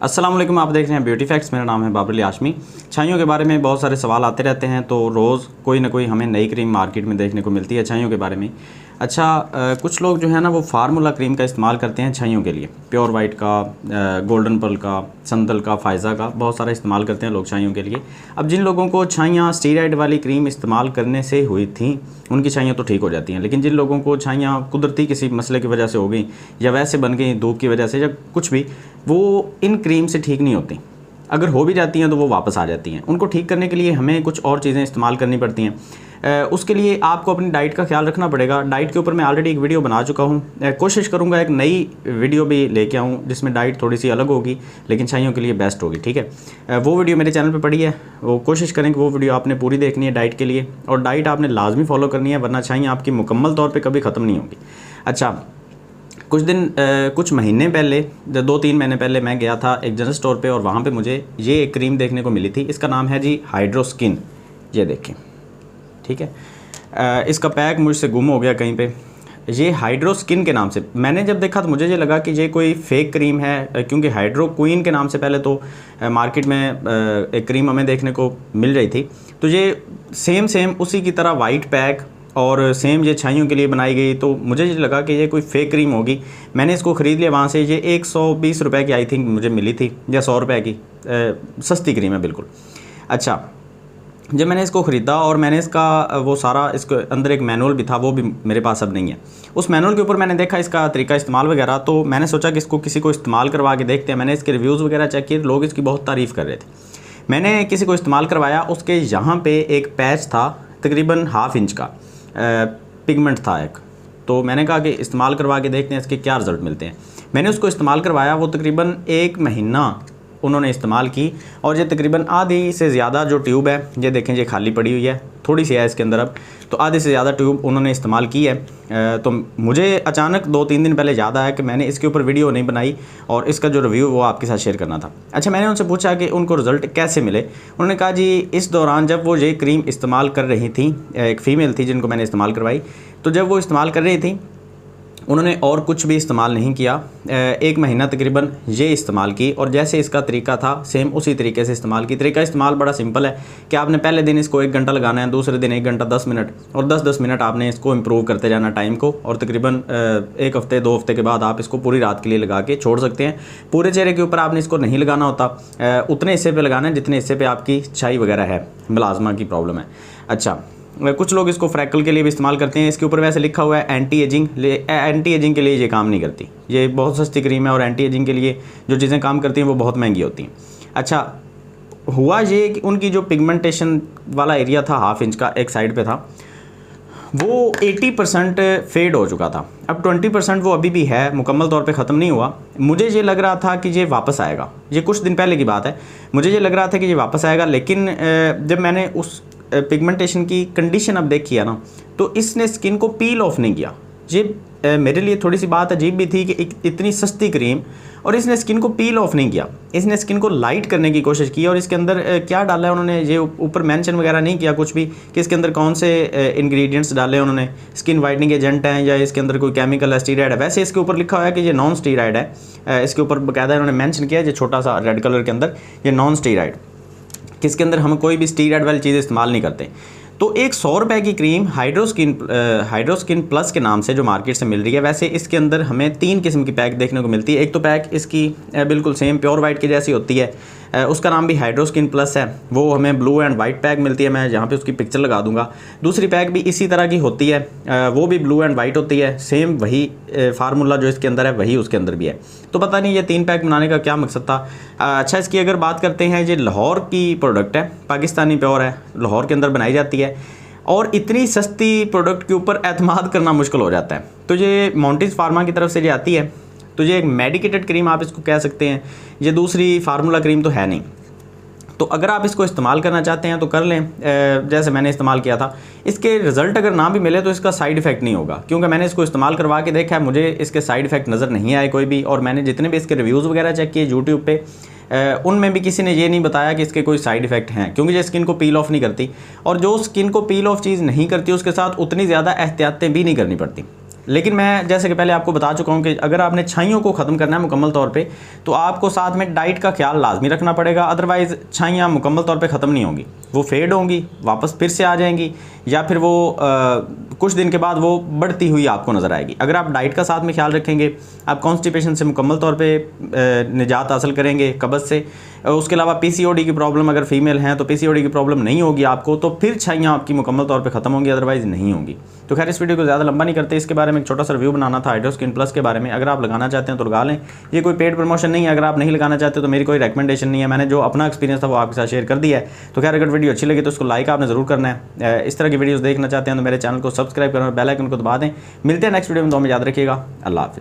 अस्सलाम वालेकुम, आप देख रहे हैं ब्यूटी फैक्ट्स। मेरा नाम है बाबर अली हाशमी। छाइयों के बारे में बहुत सारे सवाल आते रहते हैं, तो रोज़ कोई ना कोई हमें नई क्रीम मार्केट में देखने को मिलती है छाइयों के बारे में। अच्छा, कुछ लोग जो है ना वो फार्मूला क्रीम का इस्तेमाल करते हैं छाइयों के लिए। प्योर वाइट का, गोल्डन पल का, संदल का, फ़ायज़ा का, बहुत सारा इस्तेमाल करते हैं लोग छाइयों के लिए। अब जिन लोगों को छाइयाँ स्टीरॉयड वाली क्रीम इस्तेमाल करने से हुई थी उनकी छाइयाँ तो ठीक हो जाती हैं, लेकिन जिन लोगों को छाइयाँ कुदरती किसी मसले की वजह से हो गई या वैसे बन गई धूप की वजह से या कुछ भी, वो इन क्रीम से ठीक नहीं होती। अगर हो भी जाती हैं तो वो वापस आ जाती हैं। उनको ठीक करने के लिए हमें कुछ और चीज़ें इस्तेमाल करनी पड़ती हैं। उसके लिए आपको अपनी डाइट का ख्याल रखना पड़ेगा। डाइट के ऊपर मैं ऑलरेडी एक वीडियो बना चुका हूँ। कोशिश करूँगा एक नई वीडियो भी लेके आऊँ जिसमें डाइट थोड़ी सी अलग होगी लेकिन छाइयों के लिए बेस्ट होगी, ठीक है। वो वीडियो मेरे चैनल पे पड़ी है, वो कोशिश करें कि वो वीडियो आपने पूरी देखनी है डाइट के लिए, और डाइट आपने लाजमी फॉलो करनी है, वरना छाइयाँ आपकी मुकम्मल तौर पर कभी ख़त्म नहीं होगी। अच्छा, कुछ महीने पहले, 2-3 महीने पहले मैं गया था एक जनरल स्टोर पे और वहाँ पे मुझे ये एक क्रीम देखने को मिली थी। इसका नाम है जी हाइड्रो स्किन। ये देखें, ठीक है। इसका पैक मुझसे गुम हो गया कहीं पे। ये हाइड्रो स्किन के नाम से मैंने जब देखा तो मुझे ये लगा कि ये कोई फेक क्रीम है, क्योंकि हाइड्रो क्वीन के नाम से पहले तो मार्केट में एक क्रीम हमें देखने को मिल रही थी। तो ये सेम उसी की तरह वाइट पैक और सेम ये छाइयों के लिए बनाई गई, तो मुझे ये लगा कि ये कोई फेक क्रीम होगी। मैंने इसको ख़रीद लिया वहाँ से। ये 120 रुपये की आई थिंक मुझे मिली थी, या 100 रुपये की। सस्ती क्रीम है बिल्कुल। अच्छा, जब मैंने इसको ख़रीदा और मैंने इसका वो सारा, इसके अंदर एक मैनुअल भी था, वो भी मेरे पास अब नहीं है। उस मैनुअल के ऊपर मैंने देखा इसका तरीका इस्तेमाल वगैरह, तो मैंने सोचा कि इसको किसी को इस्तेमाल करवा के देखते हैं। मैंने इसके रिव्यूज़ वगैरह चेक किए, लोग इसकी बहुत तारीफ़ कर रहे थे। मैंने किसी को इस्तेमाल करवाया, उसके यहाँ पर एक पैच था तकरीबन 1/2 इंच का, पिगमेंट था एक। तो मैंने कहा कि इस्तेमाल करवा के देखते हैं इसके क्या रिज़ल्ट मिलते हैं। मैंने उसको इस्तेमाल करवाया, वो तकरीबन 1 महीना उन्होंने इस्तेमाल की, और ये तकरीबन आधी से ज़्यादा जो ट्यूब है, ये देखें ये खाली पड़ी हुई है, थोड़ी सी है इसके अंदर अब, तो आधे से ज़्यादा ट्यूब उन्होंने इस्तेमाल की है। तो मुझे अचानक 2-3 दिन पहले याद आया कि मैंने इसके ऊपर वीडियो नहीं बनाई और इसका जो रिव्यू वो आपके साथ शेयर करना था। अच्छा, मैंने उनसे पूछा कि उनको रिज़ल्ट कैसे मिले। उन्होंने कहा जी इस दौरान जब वो ये क्रीम इस्तेमाल कर रही थी, एक फ़ीमेल थी जिनको मैंने इस्तेमाल करवाई, तो जब वो इस्तेमाल कर रही थी उन्होंने और कुछ भी इस्तेमाल नहीं किया। 1 महीना तकरीबन ये इस्तेमाल की, और जैसे इसका तरीका था सेम उसी तरीके से इस्तेमाल की। तरीका इस्तेमाल बड़ा सिंपल है कि आपने पहले दिन इसको 1 घंटा लगाना है, दूसरे दिन 1 घंटा 10 मिनट, और 10-10 मिनट आपने इसको इम्प्रूव करते जाना टाइम को, और तकरीबन 1 हफ्ते 2 हफ्ते के बाद आप इसको पूरी रात के लिए लगा के छोड़ सकते हैं। पूरे चेहरे के ऊपर आपने इसको नहीं लगाना होता, उतने हिस्से पे लगाना है जितने हिस्से पे आपकी छाई वगैरह है, मिलाजमा की प्रॉब्लम है। अच्छा, कुछ लोग इसको फ्रैकल के लिए भी इस्तेमाल करते हैं। इसके ऊपर वैसे लिखा हुआ है एंटी एजिंग के लिए ये काम नहीं करती। ये बहुत सस्ती क्रीम है और एंटी एजिंग के लिए जो चीज़ें काम करती हैं वो बहुत महंगी होती हैं। अच्छा, हुआ ये कि उनकी जो पिगमेंटेशन वाला एरिया था 1/2 इंच का एक साइड पे था, वो 80% फेड हो चुका था। अब 20% वो अभी भी है, मुकम्मल तौर पे ख़त्म नहीं हुआ। मुझे ये लग रहा था कि ये वापस आएगा। ये कुछ दिन पहले की बात है। मुझे ये लग रहा था कि ये वापस आएगा, लेकिन जब मैंने उस पिगमेंटेशन की कंडीशन अब देखी है ना, तो इसने स्किन को पील ऑफ नहीं किया। ये मेरे लिए थोड़ी सी बात अजीब भी थी कि इतनी सस्ती क्रीम और इसने स्किन को पील ऑफ नहीं किया। इसने स्किन को लाइट करने की कोशिश की, और इसके अंदर क्या डाला है उन्होंने, ये ऊपर मेंशन वगैरह नहीं किया कुछ भी कि इसके अंदर कौन से इंग्रेडिएंट्स डाले उन्होंने, स्किन वाइटनिंग एजेंट हैं या इसके अंदर कोई केमिकल है, स्टीरॉयड है। वैसे इसके ऊपर लिखा हुआ है कि ये नॉन स्टीरॉयड है। इसके ऊपर बाकायदा उन्होंने मेंशन किया है, ये छोटा सा रेड कलर के अंदर, ये नॉन स्टीरॉयड, कि इसके अंदर हम कोई भी स्टीरॉयड वाली चीज़ इस्तेमाल नहीं करते। तो एक 100 रुपये की क्रीम हाइड्रो स्किन प्लस के नाम से जो मार्केट से मिल रही है, वैसे इसके अंदर हमें 3 किस्म की पैक देखने को मिलती है। एक तो पैक इसकी बिल्कुल सेम प्योर वाइट की जैसी होती है, उसका नाम भी हाइड्रो स्किन प्लस है, वो हमें ब्लू एंड वाइट पैक मिलती है। मैं यहाँ पे उसकी पिक्चर लगा दूंगा। दूसरी पैक भी इसी तरह की होती है, वो भी ब्लू एंड वाइट होती है, सेम वही फार्मूला जो इसके अंदर है वही उसके अंदर भी है। तो पता नहीं ये 3 पैक बनाने का क्या मकसद था। अच्छा, इसकी अगर बात करते हैं, ये लाहौर की प्रोडक्ट है, पाकिस्तानी प्योर है, लाहौर के अंदर बनाई जाती है, और इतनी सस्ती प्रोडक्ट के ऊपर एतमाद करना मुश्किल हो जाता है। तो ये मॉन्टीज फार्मा की तरफ से ये आती है, तो ये एक मेडिकेटेड क्रीम आप इसको कह सकते हैं। ये दूसरी फार्मूला क्रीम तो है नहीं। तो अगर आप इसको इस्तेमाल करना चाहते हैं तो कर लें, जैसे मैंने इस्तेमाल किया था। इसके रिज़ल्ट अगर ना भी मिले तो इसका साइड इफ़ेक्ट नहीं होगा, क्योंकि मैंने इसको इस्तेमाल करवा के देखा है, मुझे इसके साइड इफ़ेक्ट नज़र नहीं आए कोई भी। और मैंने जितने भी इसके रिव्यूज़ वगैरह चेक किए यूट्यूब पे, उनमें भी किसी ने ये नहीं बताया कि इसके कोई साइड इफ़ेक्ट हैं, क्योंकि ये स्किन को पील ऑफ नहीं करती। और जो स्किन को पील ऑफ चीज़ नहीं करती उसके साथ उतनी ज़्यादा एहतियातें भी नहीं करनी पड़ती। लेकिन मैं जैसे कि पहले आपको बता चुका हूँ कि अगर आपने छाइयों को ख़त्म करना है मुकम्मल तौर पे, तो आपको साथ में डाइट का ख्याल लाजमी रखना पड़ेगा। अदरवाइज़ छाइयाँ मुकम्मल तौर पे ख़त्म नहीं होंगी, वो फेड होंगी, वापस फिर से आ जाएंगी, या फिर वो कुछ दिन के बाद वो बढ़ती हुई आपको नज़र आएगी। अगर आप डाइट का साथ में ख्याल रखेंगे, आप कॉन्स्टिपेशन से मुकम्मल तौर पे निजात हासिल करेंगे, कब्ज़ से। उसके अलावा पीसीओडी की प्रॉब्लम अगर फीमेल हैं तो पीसीओडी की प्रॉब्लम नहीं होगी आपको, तो फिर छाइयाँ आपकी मुकम्मल तौर पे ख़त्म होंगी, अदरवाइज़ नहीं होंगी। तो खैर इस वीडियो को ज़्यादा लंबा नहीं करते, इसके बारे में एक छोटा सा रिव्यू बनाना था हाइड्रोस्किन प्लस के बारे में। अगर आप लगाना चाहते हैं तो लगा लें, ये कोई पेड प्रमोशन नहीं है। अगर आप नहीं लगाना चाहते तो मेरी कोई रिकमेंडेशन नहीं है, मैंने जो अपना एक्सपीरियंस था वो आपके साथ शेयर कर दिया है। तो खैर अगर वीडियो अच्छी लगी तो उसको लाइक आपने ज़रूर करना है। इस तरह की वीडियोज़ देखना चाहते हैं तो मेरे चैनल को सब्सक्राइब करें और बेल आइकन को दबा दें। मिलते हैं नेक्स्ट वीडियो में, दुआ में याद रखिएगा। अल्लाह हाफिज़।